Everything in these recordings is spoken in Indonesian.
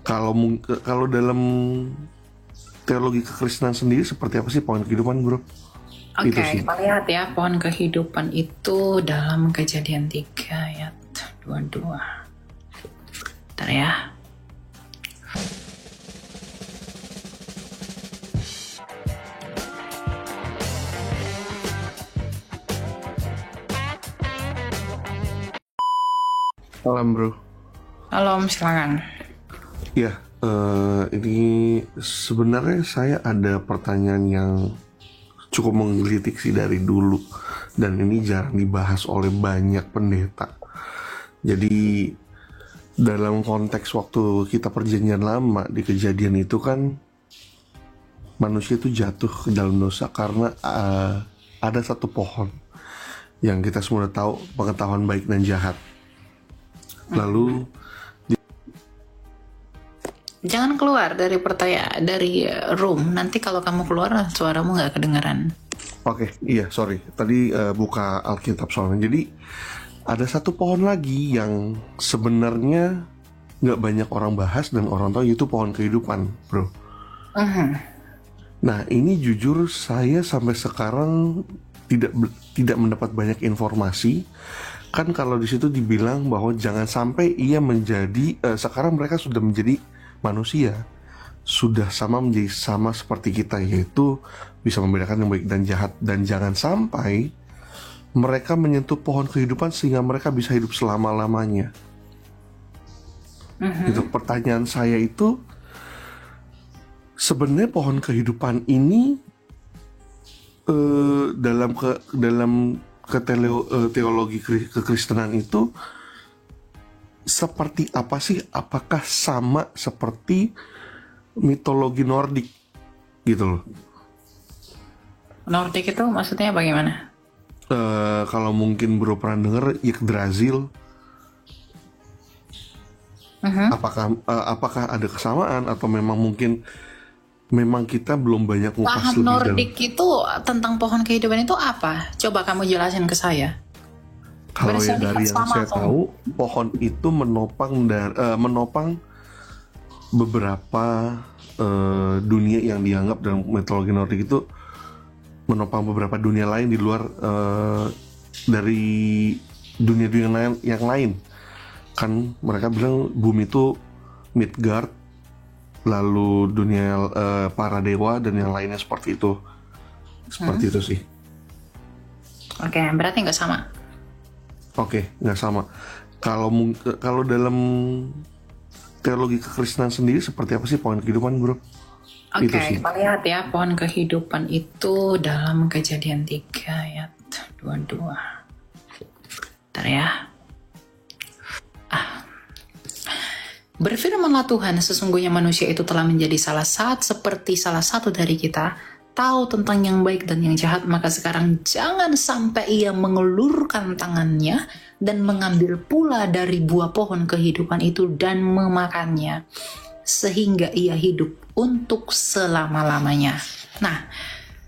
Kalau dalam teologi kekristenan sendiri seperti apa sih pohon kehidupan, bro? Itu Oke, sih. kita lihat ya pohon kehidupan itu dalam Kejadian 3 ayat 22. Bentar ya. Salam, bro. Halo, silakan. Ya, ini sebenarnya saya ada pertanyaan yang cukup menggelitik sih dari dulu, dan ini jarang dibahas oleh banyak pendeta. Jadi dalam konteks waktu kita perjanjian lama di Kejadian itu kan manusia itu jatuh ke dalam dosa karena ada satu pohon yang kita semua tahu pengetahuan baik dan jahat. Lalu Jangan keluar dari dari room. Nanti kalau kamu keluar suaramu nggak kedengaran. Oke, iya, sorry. Tadi buka Alkitab soalnya. Jadi ada satu pohon lagi yang sebenarnya nggak banyak orang bahas dan orang tahu, yaitu pohon kehidupan, bro. Nah, ini jujur saya sampai sekarang tidak mendapat banyak informasi. Kan kalau di situ dibilang bahwa jangan sampai ia menjadi sekarang mereka sudah menjadi manusia, sudah menjadi sama seperti kita, yaitu bisa membedakan yang baik dan jahat, dan jangan sampai mereka menyentuh pohon kehidupan sehingga mereka bisa hidup selama-lamanya. Itu pertanyaan saya itu, sebenarnya pohon kehidupan ini dalam teologi kekristenan itu seperti apa sih? Apakah sama seperti mitologi Nordik gitu loh? Nordik itu maksudnya bagaimana? Kalau mungkin bro pernah denger Yggdrasil, apakah ada kesamaan atau memang kita belum banyak ngupas Paham lebih Nordik itu tentang pohon kehidupan itu apa? Coba kamu jelasin ke saya. Kalau ya Bersama dari yang sama saya atau- tahu, pohon itu menopang beberapa dunia yang dianggap dalam mitologi Nordik itu menopang beberapa dunia lain di luar dari dunia-dunia yang lain. Kan mereka bilang bumi itu Midgard, lalu dunia para dewa dan yang lainnya seperti itu. Seperti itu sih. Oke, berarti nggak sama. Oke, nggak sama. Kalau dalam teologi kekristenan sendiri seperti apa sih pohon kehidupan, bro? Oke, Itu sih. kita lihat ya pohon kehidupan itu dalam Kejadian 3 ayat 22. Bentar ya. Berfirmanlah Tuhan, sesungguhnya manusia itu telah menjadi seperti salah satu dari kita, tahu tentang yang baik dan yang jahat, maka sekarang jangan sampai ia mengelurkan tangannya dan mengambil pula dari buah pohon kehidupan itu dan memakannya, sehingga ia hidup untuk selama-lamanya. Nah,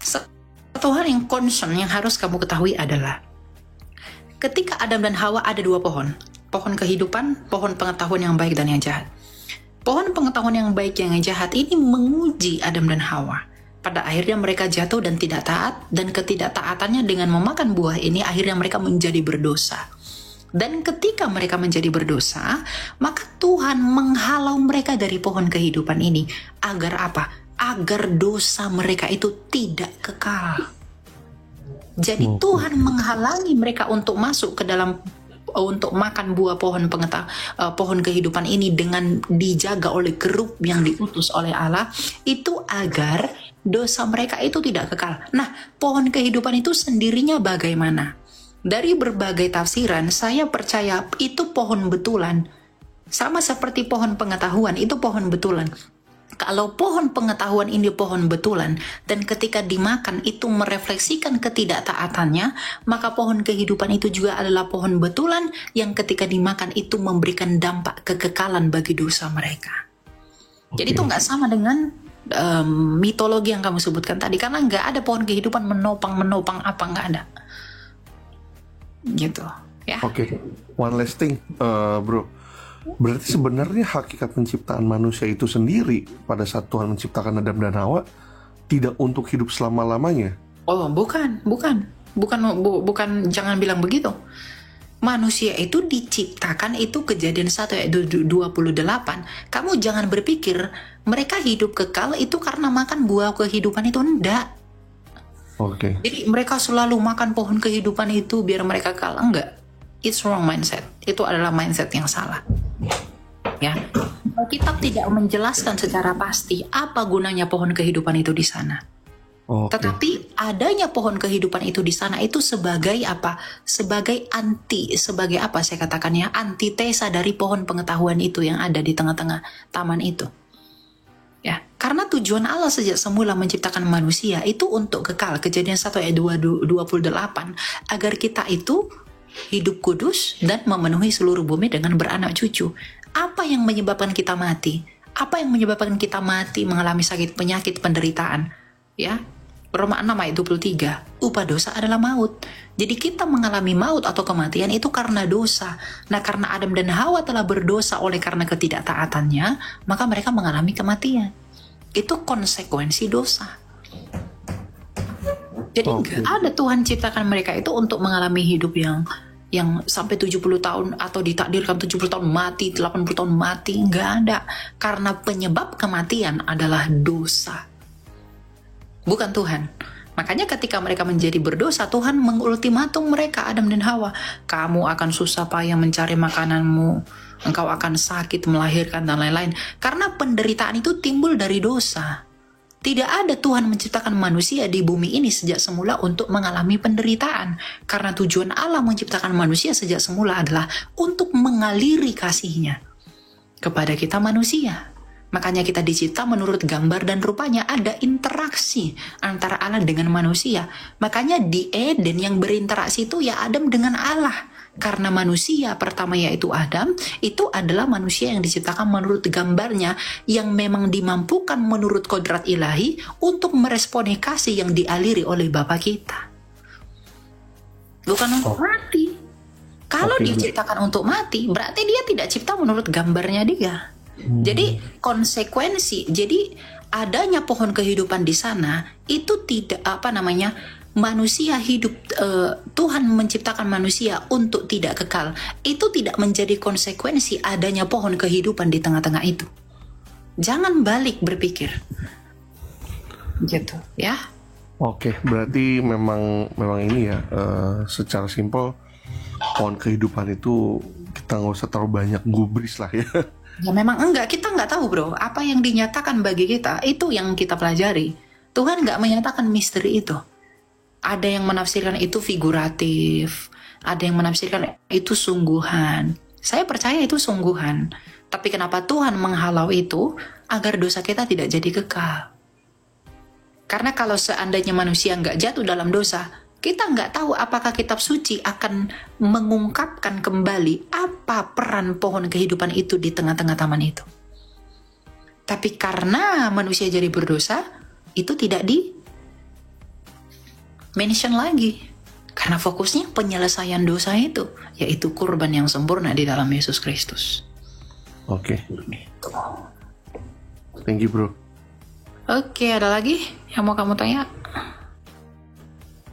satu hal yang concern yang harus kamu ketahui adalah ketika Adam dan Hawa ada dua pohon kehidupan, pohon pengetahuan yang baik dan yang jahat. Pohon pengetahuan yang baik dan yang jahat ini menguji Adam dan Hawa. Pada akhirnya mereka jatuh dan tidak taat, dan ketidaktaatannya dengan memakan buah ini akhirnya mereka menjadi berdosa. Dan ketika mereka menjadi berdosa, maka Tuhan menghalau mereka dari pohon kehidupan ini. Agar apa? Agar dosa mereka itu tidak kekal. Jadi Tuhan menghalangi mereka untuk masuk ke dalam, untuk makan buah pohon kehidupan ini dengan dijaga oleh kerub yang diutus oleh Allah, itu agar dosa mereka itu tidak kekal. Nah, pohon kehidupan itu sendirinya bagaimana? Dari berbagai tafsiran, saya percaya itu pohon betulan. Sama seperti pohon pengetahuan, itu pohon betulan. Kalau pohon pengetahuan ini pohon betulan, dan ketika dimakan itu merefleksikan ketidaktaatannya, maka pohon kehidupan itu juga adalah pohon betulan yang ketika dimakan itu memberikan dampak kekekalan bagi dosa mereka. Jadi itu nggak sama dengan mitologi yang kamu sebutkan tadi, karena nggak ada pohon kehidupan menopang apa, nggak ada. Gitu ya. Oke. One last thing, bro. Berarti sebenarnya hakikat penciptaan manusia itu sendiri pada saat Tuhan menciptakan Adam dan Hawa tidak untuk hidup selama-lamanya. Oh, bukan, jangan bilang begitu. Manusia itu diciptakan itu Kejadian 1 ayat 28. Kamu jangan berpikir mereka hidup kekal itu karena makan buah kehidupan itu, enggak. Oke. Jadi mereka selalu makan pohon kehidupan itu biar mereka kekal, enggak. It's wrong mindset. Itu adalah mindset yang salah. Ya. Kitab tidak menjelaskan secara pasti apa gunanya pohon kehidupan itu di sana. Oke. Tetapi adanya pohon kehidupan itu di sana itu sebagai apa? Sebagai sebagai apa saya katakannya? Antitesa dari pohon pengetahuan itu yang ada di tengah-tengah taman itu. Ya, karena tujuan Allah sejak semula menciptakan manusia itu untuk kekal. Kejadian 1 ayat 28 agar kita itu hidup kudus dan memenuhi seluruh bumi dengan beranak cucu. Apa yang menyebabkan kita mati? Apa yang menyebabkan kita mati, mengalami sakit, penyakit, penderitaan? Ya, Roma 6 ayat 23, upah dosa adalah maut. Jadi kita mengalami maut atau kematian itu karena dosa. Nah, karena Adam dan Hawa telah berdosa oleh karena ketidaktaatannya, maka mereka mengalami kematian. Itu konsekuensi dosa. Jadi nggak ada Tuhan ciptakan mereka itu untuk mengalami hidup yang sampai 70 tahun atau ditakdirkan 70 tahun mati, 80 tahun mati, nggak ada. Karena penyebab kematian adalah dosa. Bukan Tuhan. Makanya ketika mereka menjadi berdosa, Tuhan mengultimatum mereka, Adam dan Hawa. Kamu akan susah payah mencari makananmu. Engkau akan sakit, melahirkan, dan lain-lain. Karena penderitaan itu timbul dari dosa. Tidak ada Tuhan menciptakan manusia di bumi ini sejak semula untuk mengalami penderitaan. Karena tujuan Allah menciptakan manusia sejak semula adalah untuk mengaliri kasih-Nya kepada kita manusia. Makanya kita dicipta menurut gambar dan rupanya, ada interaksi antara Allah dengan manusia. Makanya di Eden yang berinteraksi itu ya Adam dengan Allah. Karena manusia pertama yaitu Adam, itu adalah manusia yang diciptakan menurut gambarnya, yang memang dimampukan menurut kodrat ilahi untuk meresponi kasih yang dialiri oleh Bapa kita. Bukan untuk mati. Kalau diciptakan untuk mati, berarti dia tidak cipta menurut gambarnya dia. Jadi konsekuensi, jadi adanya pohon kehidupan di sana itu tidak manusia hidup, Tuhan menciptakan manusia untuk tidak kekal. Itu tidak menjadi konsekuensi adanya pohon kehidupan di tengah-tengah itu. Jangan balik berpikir, gitu ya. Oke, berarti memang ini ya, secara simpel pohon kehidupan itu kita nggak usah terlalu banyak gubris lah ya. Ya memang enggak, kita nggak tahu bro, apa yang dinyatakan bagi kita, itu yang kita pelajari. Tuhan nggak menyatakan misteri itu. Ada yang menafsirkan itu figuratif, ada yang menafsirkan itu sungguhan. Saya percaya itu sungguhan. Tapi kenapa Tuhan menghalau itu? Agar dosa kita tidak jadi kekal. Karena kalau seandainya manusia nggak jatuh dalam dosa, kita nggak tahu apakah kitab suci akan mengungkapkan kembali apa peran pohon kehidupan itu di tengah-tengah taman itu. Tapi karena manusia jadi berdosa, itu tidak di mention lagi. Karena fokusnya penyelesaian dosa itu, yaitu kurban yang sempurna di dalam Yesus Kristus. Oke. Thank you bro. Oke, ada lagi yang mau kamu tanya?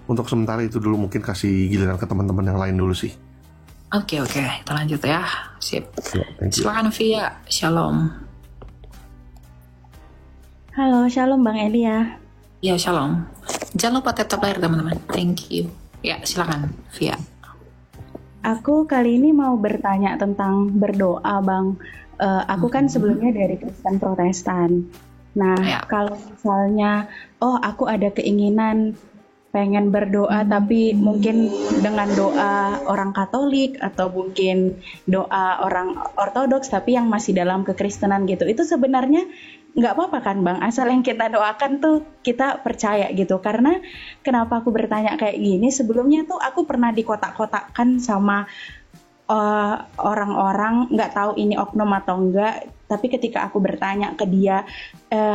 Untuk sementara itu dulu, mungkin kasih giliran ke teman-teman yang lain dulu sih. Oke, kita lanjut ya. Sip. Ya, Silakan Via. Shalom. Halo, shalom Bang Elia. Ya, shalom. Jangan lupa tap layar teman-teman. Thank you. Ya, silakan Via. Aku kali ini mau bertanya tentang berdoa, Bang. Aku kan sebelumnya dari Kristen Protestan. Nah, kalau misalnya, aku ada keinginan pengen berdoa tapi mungkin dengan doa orang Katolik atau mungkin doa orang Ortodoks tapi yang masih dalam kekristenan gitu, itu sebenarnya nggak apa-apa kan Bang, asal yang kita doakan tuh kita percaya gitu. Karena kenapa aku bertanya kayak gini, sebelumnya tuh aku pernah dikotak-kotakkan sama orang-orang, nggak tahu ini oknum atau enggak, tapi ketika aku bertanya ke dia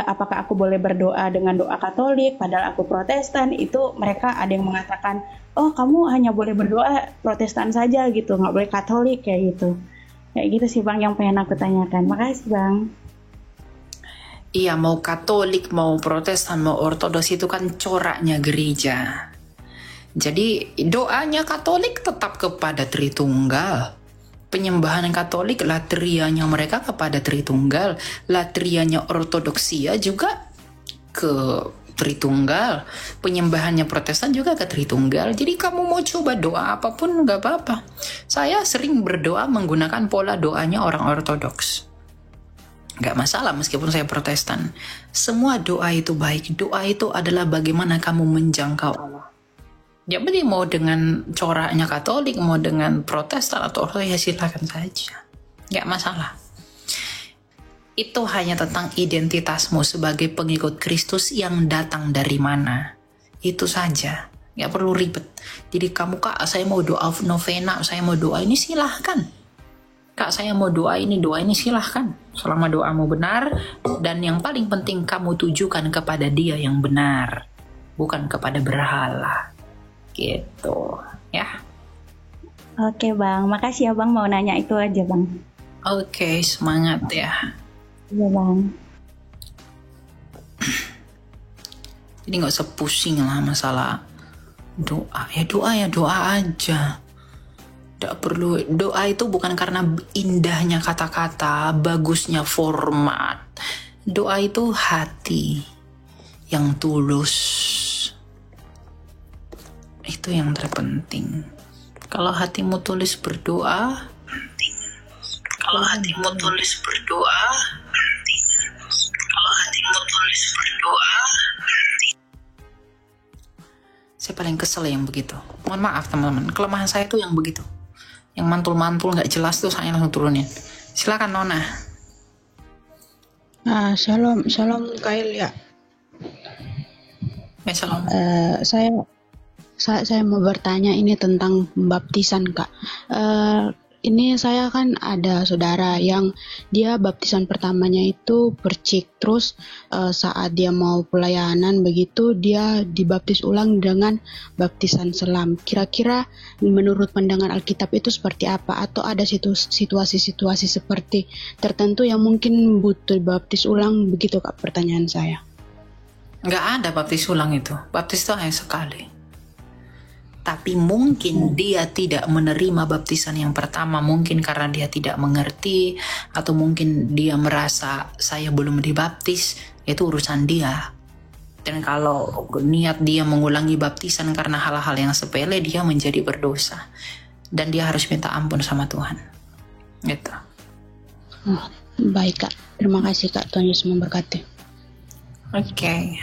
apakah aku boleh berdoa dengan doa Katolik padahal aku Protestan, itu mereka ada yang mengatakan, oh kamu hanya boleh berdoa Protestan saja gitu, nggak boleh Katolik kayak gitu. Kayak gitu sih Bang yang pengen aku tanyakan. Makasih Bang. Iya, mau Katolik, mau Protestan, mau Ortodoks itu kan coraknya gereja. Jadi doanya Katolik tetap kepada Tritunggal. Penyembahan Katolik, latrianya mereka kepada Tritunggal. Latrianya Ortodoksia juga ke Tritunggal. Penyembahannya Protestan juga ke Tritunggal. Jadi kamu mau coba doa apapun nggak apa-apa. Saya sering berdoa menggunakan pola doanya orang Ortodoks. Nggak masalah meskipun saya Protestan. Semua doa itu baik. Doa itu adalah bagaimana kamu menjangkau Allah. Jadi mau dengan coraknya Katolik, mau dengan Protestan atau Ortodoks, ya silakan saja. Nggak masalah. Itu hanya tentang identitasmu sebagai pengikut Kristus yang datang dari mana. Itu saja. Nggak perlu ribet. Jadi kamu, Kak, saya mau doa novena, saya mau doa ini, silahkan. Kak, saya mau doa ini silahkan. Selama doamu benar, dan yang paling penting kamu tujukan kepada Dia yang benar, bukan kepada berhala. Gitu, ya. Oke Bang, makasih ya Bang, mau nanya itu aja Bang. Oke, semangat ya. Iya Bang. Jadi nggak usah pusing lah masalah doa. Ya doa aja. Tidak perlu, doa itu bukan karena indahnya kata-kata, bagusnya format. Doa itu hati yang tulus. Itu yang terpenting. Kalau hatimu tulus berdoa, saya paling kesel yang begitu. Mohon maaf teman-teman, kelemahan saya itu yang begitu. Yang mantul-mantul nggak jelas tuh saya langsung turunin. Silakan Nona. Shalom Kak Ilya. Shalom. Saya mau bertanya ini tentang baptisan Kak. Ini saya kan ada saudara yang dia baptisan pertamanya itu percik, terus saat dia mau pelayanan begitu dia dibaptis ulang dengan baptisan selam. Kira-kira menurut pandangan Alkitab itu seperti apa? Atau ada situasi-situasi seperti tertentu yang mungkin butuh baptis ulang begitu Kak, pertanyaan saya. Nggak ada baptis ulang itu. Baptis itu hanya sekali. Tapi mungkin dia tidak menerima baptisan yang pertama, mungkin karena dia tidak mengerti, atau mungkin dia merasa saya belum dibaptis, itu urusan dia. Dan kalau niat dia mengulangi baptisan karena hal-hal yang sepele, dia menjadi berdosa. Dan dia harus minta ampun sama Tuhan. Gitu. Baik Kak, terima kasih Kak, Tuhan Yesus memberkati. Oke.